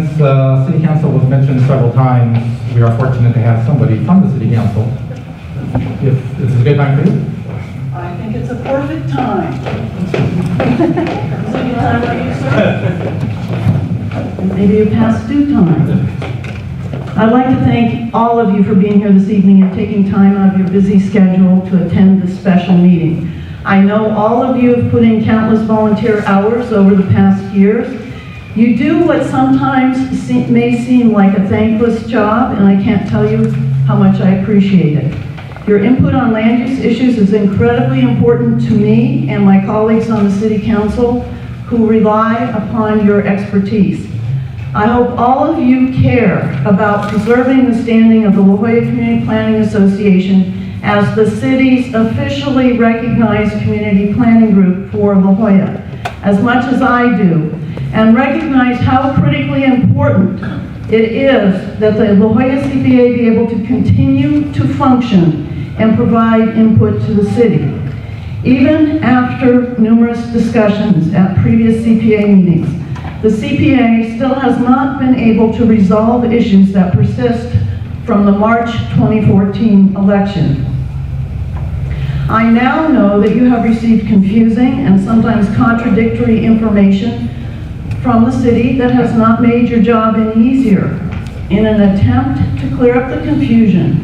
since City Council was mentioned several times, we are fortunate to have somebody from the City Council. If this is a good time for you? I think it's a perfect time. Is it a good time for you, sir? Maybe a past due time. I'd like to thank all of you for being here this evening and taking time out of your busy schedule to attend this special meeting. I know all of you have put in countless volunteer hours over the past years. You do what sometimes may seem like a thankless job, and I can't tell you how much I appreciate it. Your input on land use issues is incredibly important to me and my colleagues on the City Council who rely upon your expertise. I hope all of you care about preserving the standing of the La Jolla Community Planning Association as the city's officially recognized community planning group for La Jolla, as much as I do, and recognize how critically important it is that the LJCPA be able to continue to function and provide input to the city. Even after numerous discussions at previous CPA meetings, the CPA still has not been able to resolve issues that persist from the March 2014 election. I now know that you have received confusing and sometimes contradictory information from the city that has not made your job any easier. In an attempt to clear up the confusion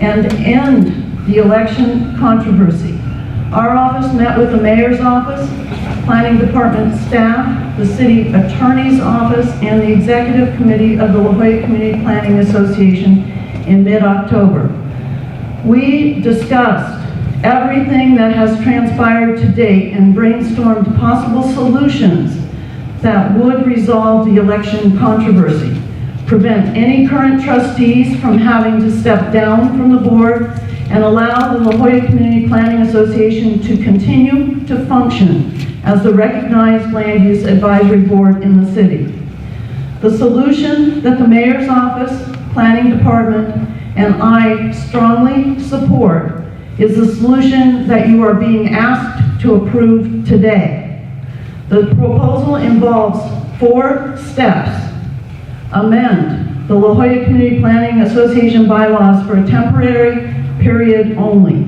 and end the election controversy, our office met with the mayor's office, planning department staff, the city attorney's office, and the executive committee of the La Jolla Community Planning Association in mid-October. We discussed everything that has transpired to date and brainstormed possible solutions that would resolve the election controversy, prevent any current trustees from having to step down from the board, and allow the La Jolla Community Planning Association to continue to function as the recognized land use advisory board in the city. The solution that the mayor's office, planning department, and I strongly support is the solution that you are being asked to approve today. The proposal involves 4 steps. Amend the La Jolla Community Planning Association bylaws for a temporary period only,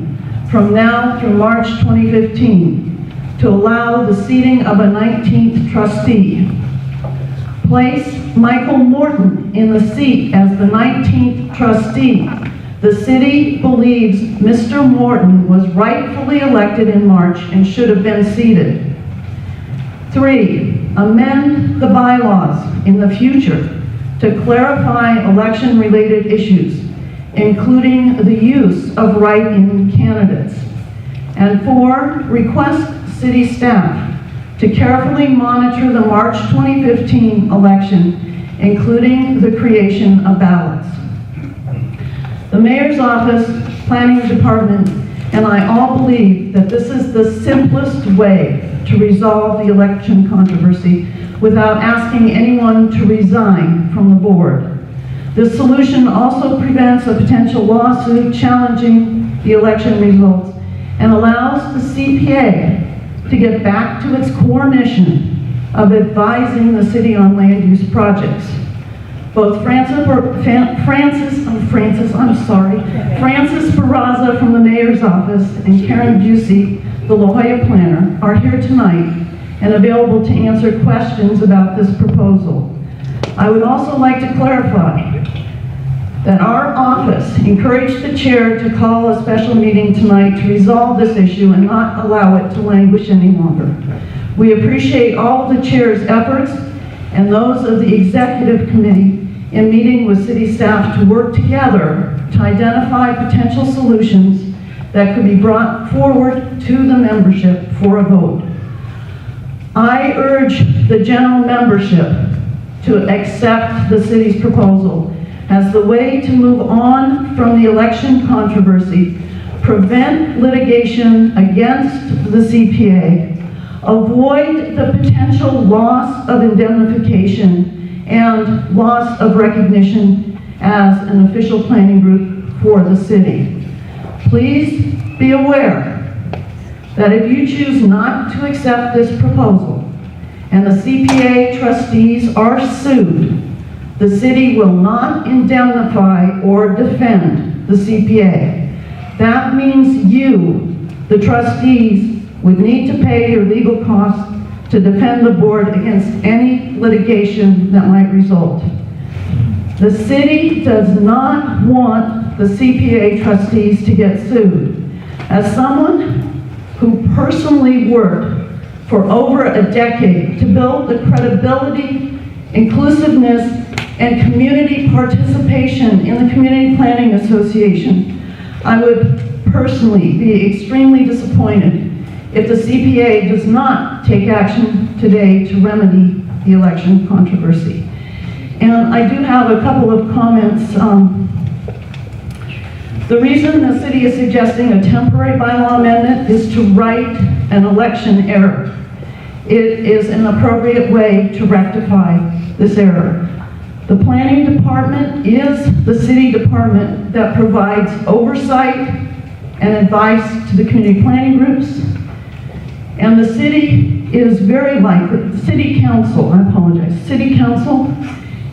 from now through March 2015, to allow the seating of a 19th trustee. Place Michael Morton in the seat as the 19th trustee. The city believes Mr. Morton was rightfully elected in March and should have been seated. 3, amend the bylaws in the future to clarify election-related issues, including the use of write-in candidates. And 4, request city staff to carefully monitor the March 2015 election, including the creation of ballots. The mayor's office, planning department, and I all believe that this is the simplest way to resolve the election controversy without asking anyone to resign from the board. This solution also prevents a potential lawsuit challenging the election results and allows the CPA to get back to its core mission of advising the city on land use projects. Both Francis Barraza from the mayor's office and Karen Busey, the La Jolla planner, are here tonight and available to answer questions about this proposal. I would also like to clarify that our office encouraged the chair to call a special meeting tonight to resolve this issue and not allow it to languish any longer. We appreciate all of the chair's efforts and those of the executive committee in meeting with city staff to work together to identify potential solutions that could be brought forward to the membership for a vote. I urge the general membership to accept the city's proposal as the way to move on from the election controversy, prevent litigation against the CPA, avoid the potential loss of indemnification and loss of recognition as an official planning group for the city. Please be aware that if you choose not to accept this proposal and the CPA trustees are sued, The city will not indemnify or defend the CPA. That means you, the trustees, would need to pay your legal costs to defend the board against any litigation that might result. The city does not want the CPA trustees to get sued. As someone who personally worked for over a decade to build the credibility, inclusiveness, and community participation in the Community Planning Association, I would personally be extremely disappointed if the CPA does not take action today to remedy the election controversy. And I do have a couple of comments. The reason the city is suggesting a temporary bylaw amendment is to right an election error. It is an appropriate way to rectify this error. The planning department is the city department that provides oversight and advice to the community planning groups. And the city is very likely, city council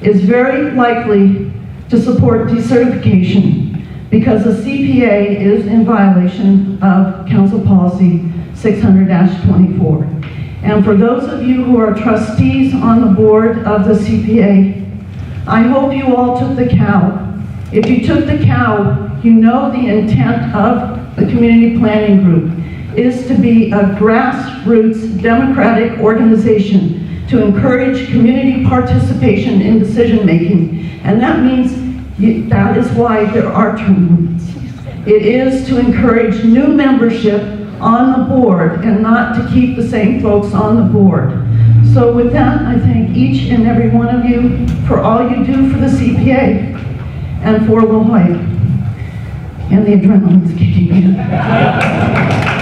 is very likely to support decertification because the CPA is in violation of Council Policy 600-24. And for those of you who are trustees on the board of the CPA, I hope you all took the cow. If you took the cow, you know the intent of the community planning group is to be a grassroots democratic organization to encourage community participation in decision-making. And that means that is why there are term limits. It is to encourage new membership on the board and not to keep the same folks on the board. So with that, I thank each and every one of you for all you do for the CPA and for La Jolla. And the adrenaline's kicking in.